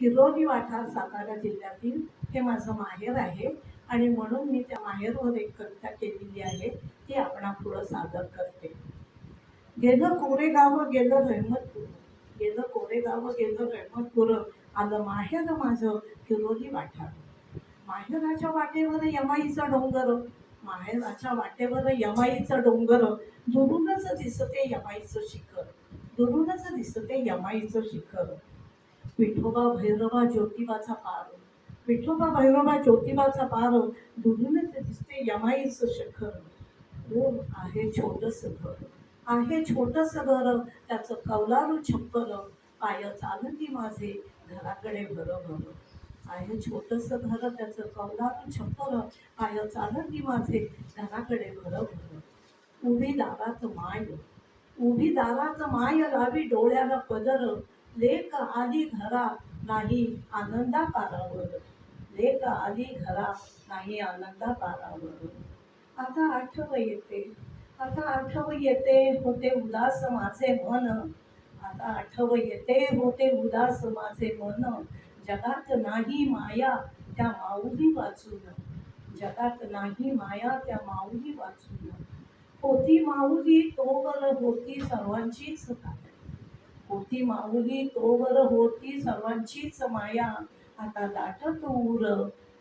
किरोली वाठार सातारा जिल्ह्यातील हे माझं माहेर आहे आणि म्हणून मी त्या माहेरवर एक कविता केलेली आहे ती आपणापुढं सादर करते. गेलं कोरेगाव गेलं रहमतपूर, गेलं कोरेगाव गेलं रहमतपूर, आलं माहेर माझं किरोली वाठार. माहेराच्या वाटेवर यमाईचा डोंगर, माहेराच्या वाटेवर यमाईचा डोंगर, दुरूनच दिसते यमाईचं शिखर, दुरूनच दिसते यमाईचं शिखर. विठोबा भैरवा ज्योतिबाचा पार, विठोबा भैरवा ज्योतिबाचा पार, दुरूनच दिसते यमाईचं शिखर. ऊन आहे छोटस घर, आहे छोटस घर, त्याचं कौलारू छप्पर, पाय चालती माझे घराकडे भरभर. आहे छोटस घर, त्याचं कौलारू छप्पर, पाय चालती माझे घराकडे भरभर. उभी दारात माय, उभी दारात माय, लावी डोळ्याला पदर, लेक आली घरा नाही आनंदा पारावर, लेक आली घरा नाही आनंदा पारावर. आता आठव येते, आता आठव येते, होते उदास माझे मन, आता आठव येते, होते उदास माझे मन. जगात नाही माया त्या माऊली वाचून, जगात नाही माया त्या माऊली वाचून. होती माऊली तोवर होती सर्वांचीच माया, होती माऊली तोवर होती सर्वांचीच माया. आता दाटत ऊर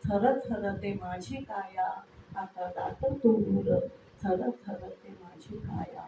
थर थरते माझी काया, आता दाटत ऊर थर थरते माझी काया.